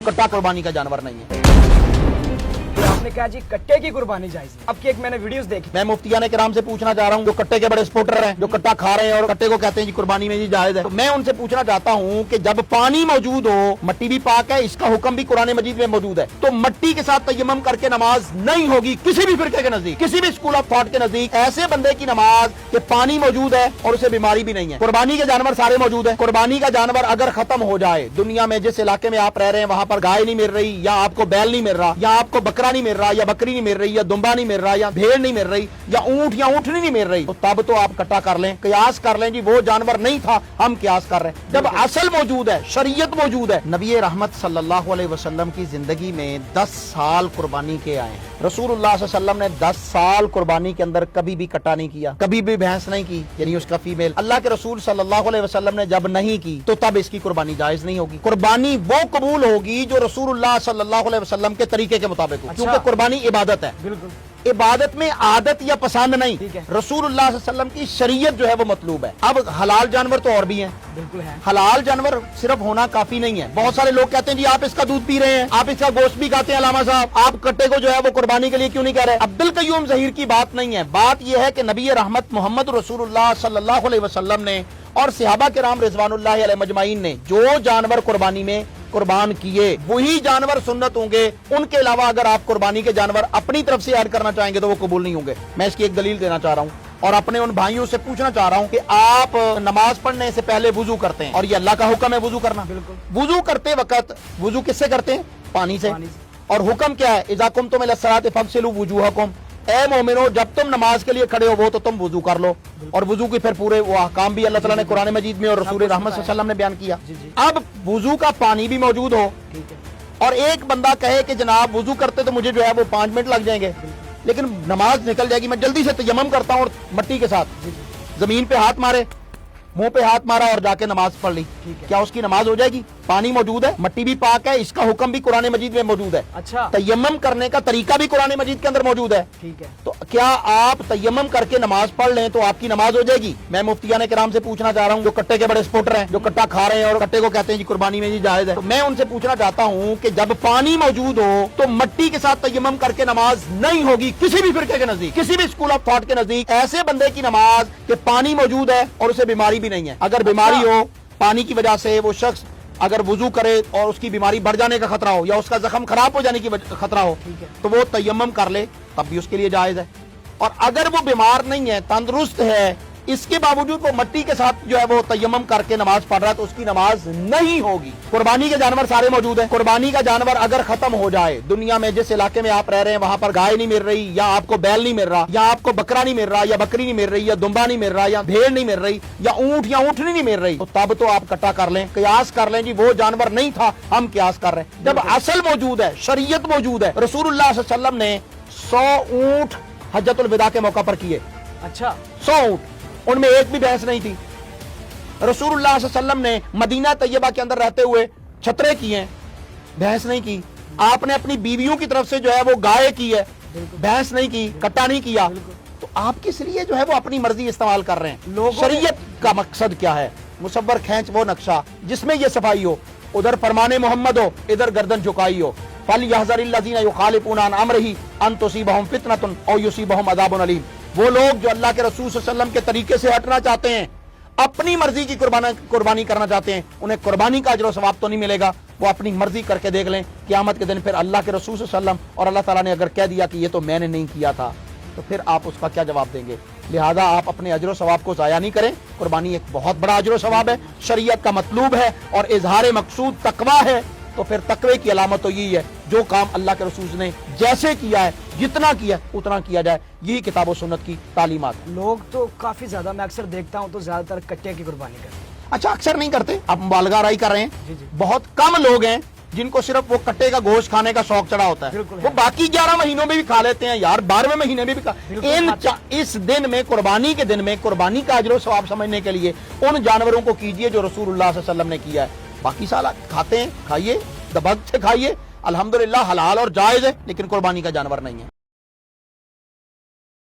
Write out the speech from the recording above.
कट्टा कुर्बानी का जानवर नहीं है। तो आपने कहा जी कट्टे की कुर्बानी जायज है। अब की एक मैंने वीडियोस देखी, मैं मुफ्तियाने किराम से पूछना चाह रहा हूँ, जो कट्टे के बड़े सपोर्टर हैं, जो कट्टा खा रहे हैं और कट्टे को कहते हैं जी कुर्बानी में जी जायज है, तो मैं उनसे पूछना चाहता हूँ कि जब पानी मौजूद हो, मट्टी भी पाक है, इसका हुक्म भी कुरान मजीद में मौजूद है, तो मट्टी के साथ तयम्मुम करके नमाज नहीं होगी किसी भी फिरके के नजदीक, किसी भी स्कूल ऑफ थॉट के नजदीक। ऐसे बंदे की नमाज के पानी मौजूद है और उसे बीमारी भी नहीं है। कुर्बानी के जानवर सारे मौजूद है। कुर्बानी का जानवर अगर खत्म हो जाए, दुनिया में जिस इलाके में आप रह रहे हैं वहां पर गाय नहीं मिल रही, या आपको बैल नहीं मिल रहा, या आपको बकरा नहीं मिल रहा, या बकरी नहीं मिल रही, या दुम्बा नहीं मिल रहा, या भेड़ नहीं मिल रही, या ऊंट या ऊँटनी नहीं मिल रही, तो तब तो आप कट्टा कर लें, कयास कर लें जी वो जानवर नहीं था, हम कयास कर रहे हैं। जब असल मौजूद है, शरीयत मौजूद है। नबी रहमत सल्लल्लाहु अलैहि वसल्लम की जिंदगी में 10 साल कुर्बानी के आए हैं। रसूलुल्लाह सल्लल्लाहु अलैहि वसल्लम ने 10 साल कुर्बानी के अंदर कभी भी कट्टा नहीं किया, कभी भी भैंस नहीं की, यानी उसका फीमेल। अल्लाह के रसूल सल्लल्लाहु अलैहि वसल्लम ने जब नहीं की तो तब इसकी कुर्बानी जायज नहीं होगी। कुर्बानी वो कबूल होगी जो रसूलुल्लाह सल्लल्लाहु अलैहि वसल्लम के तरीके के मुताबिक हो, क्योंकि कुर्बानी इबादत है। बिल्कुल इबादत में आदत या पसंद नहीं, ठीक है। रसूलुल्लाह सल्लल्लाहु अलैहि वसल्लम की शरीयत जो है वो मतलूब है। अब हलाल जानवर तो और भी हैं, बिल्कुल है। हलाल जानवर सिर्फ होना काफी नहीं है। बहुत सारे लोग कहते हैं जी आप इसका दूध पी रहे हैं, आप इसका गोश्त भी खाते हैं, अलामा साहब आप कट्टे को जो है वो कुर्बानी के लिए क्यों नहीं कह रहे? अब्दुल कय्यूम ज़हीर की बात नहीं है। बात यह है कि नबी रहमत मोहम्मद रसूलुल्लाह सल्लल्लाहु अलैहि वसल्लम ने और सहाबा किराम रिज़वानुल्लाहि अलैहिम अजमाइन ने जो जानवर कुर्बानी में कुर्बान किए वही जानवर सुन्नत होंगे। उनके अलावा अगर आप कुर्बानी के जानवर अपनी तरफ से ऐड करना चाहेंगे तो वो कबूल नहीं होंगे। मैं इसकी एक दलील देना चाह रहा हूँ और अपने उन भाइयों से पूछना चाह रहा हूँ कि आप नमाज पढ़ने से पहले वुजू करते हैं और ये अल्लाह का हुक्म है वुजू करना। बिल्कुल। वुजू करते वक्त वुजू किससे करते हैं? पानी से। और हुक्म क्या है? इज़ा कुंतुम इला सलाति फगसिलू वुजूहकुम, ए मोमिनो जब तुम नमाज के लिए खड़े हो वो तो तुम वुजू कर लो। और वुजू की फिर पूरे वो अहकाम भी अल्लाह ताला ने कुरान मजीद में और रसूल रहमत सल्लल्लाहु अलैहि वसल्लम ने बयान किया। अब वुजू का पानी भी मौजूद हो और एक बंदा कहे कि जनाब वुजू करते तो मुझे जो है वो 5 मिनट लग जाएंगे, लेकिन नमाज निकल जाएगी, मैं जल्दी से तयम्मुम करता हूँ और मट्टी के साथ जमीन पे हाथ मारे, मुंह पे हाथ मारा और जाके नमाज पढ़ ली, क्या उसकी नमाज हो जाएगी? पानी मौजूद है, मट्टी भी पाक है, इसका हुक्म भी कुरान मजीद में मौजूद है। अच्छा। तयम्मुम करने का तरीका भी कुरान मजीद के अंदर मौजूद है। ठीक है। तो क्या आप तयम्मुम करके नमाज पढ़ लें तो आपकी नमाज हो जाएगी? मैं मुफ्तियाने किराम से पूछना चाह रहा हूँ, जो कट्टे के बड़े सपोर्टर हैं, जो कट्टा खा रहे हैं और कट्टे को कहते हैं जी कुर्बानी में जी जायज है, तो मैं उनसे पूछना चाहता हूँ कि जब पानी मौजूद हो तो मट्टी के साथ तयम्मुम करके नमाज नहीं होगी किसी भी फिरके के नजदीक, किसी भी स्कूल ऑफ थॉट के नजदीक। ऐसे बंदे की नमाज के पानी मौजूद है और उसे बीमारी भी नहीं है। अगर बीमारी हो, पानी की वजह से वो शख्स अगर वुजू करे और उसकी बीमारी बढ़ जाने का खतरा हो या उसका जख्म खराब हो जाने की खतरा हो, तो वो तयम्मुम कर ले, तब भी उसके लिए जायज है। और अगर वो बीमार नहीं है, तंदुरुस्त है, इसके बावजूद वो मट्टी के साथ जो है वो तयम्मुम करके नमाज पढ़ रहा है, तो उसकी नमाज नहीं होगी। कुर्बानी के जानवर सारे मौजूद हैं। कुर्बानी का जानवर अगर खत्म हो जाए, दुनिया में जिस इलाके में आप रह रहे हैं वहां पर गाय नहीं मिल रही, या आपको बैल नहीं मिल रहा, या आपको बकरा नहीं मिल रहा, या बकरी नहीं मिल रही, या दुम्बा नहीं मिल रहा, या भेड़ नहीं मिल रही, या ऊंट या ऊँटनी नहीं मिल रही, तो तब तो आप कट्टा कर लें, कयास कर लें जी वो जानवर नहीं था, हम कयास कर रहे हैं। जब असल मौजूद है, शरीयत मौजूद है। रसूलुल्लाह सल्लल्लाहु अलैहि वसल्लम ने 100 ऊंट हज्जतुल विदा के मौका पर किए। अच्छा। 100 ऊंट, उनमें एक भी भैंस नहीं थी। रसूलुल्लाह सल्लल्लाहु अलैहि वसल्लम ने मदीना तैयबा के अंदर रहते हुए छतरे किए, भैंस नहीं की। आपने अपनी बीवियों की तरफ से जो है वो गाय की है, भैंस नहीं की, कट्टा नहीं किया। तो आप किस लिए जो है वो अपनी मर्जी इस्तेमाल कर रहे हैं? शरीयत का मकसद क्या है? मुसव्वर खींच वो नक्शा जिसमें ये सफाई हो, उधर फरमाने मोहम्मद हो, इधर गर्दन झुकाई हो। फलयहज़रिल्लज़ीना युखालिफूना अन अम्रिही अन तुसीबहुम फितनतुन औ युसीबहुम अज़ाबुन अलीम। वो लोग जो अल्लाह के रसूल सल्लल्लाहु अलैहि वसल्लम के तरीके से हटना चाहते हैं, अपनी मर्जी की कुर्बानी करना चाहते हैं, उन्हें कुर्बानी का अजर सवाब तो नहीं मिलेगा। वो अपनी मर्जी करके देख लें, क़यामत के दिन फिर अल्लाह के रसूल सल्लल्लाहु अलैहि वसल्लम और अल्लाह ताला ने अगर कह दिया कि ये तो मैंने नहीं किया था, तो फिर आप उसका क्या जवाब देंगे? लिहाजा आप अपने अजर सवाब को ज़ाया नहीं करें। कुर्बानी एक बहुत बड़ा अजर सवाब है, शरीयत का मतलूब है और इजहार मकसूद तकवा है। तो फिर तकवे की अलामत तो यही है, जो काम अल्लाह के रसूल ने जैसे किया है, जितना किया उतना किया जाए, यही किताब और सुन्नत की तालीमात। लोग तो काफी ज्यादा, मैं अक्सर देखता हूँ तो ज्यादातर कट्टे की कुर्बानी करते हैं। अच्छा, अक्सर नहीं करते, आप मुबालगा राई कर रहे हैं। जी जी। बहुत कम लोग हैं जिनको सिर्फ वो कट्टे का गोश्त खाने का शौक चढ़ा होता है। वो बाकी 11 महीनों में भी खा लेते हैं यार, 12वें महीने में भी इस दिन में, कुर्बानी के दिन में, कुर्बानी का अजर सवाब समझने के लिए उन जानवरों को कीजिए जो रसूलुल्लाह सल्लल्लाहु अलैहि वसल्लम ने किया है। बाकी साल खाते हैं, खाइए, दबग से खाइए, अल्हम्दुलिल्लाह हलाल और जायज है, लेकिन कुर्बानी का जानवर नहीं है।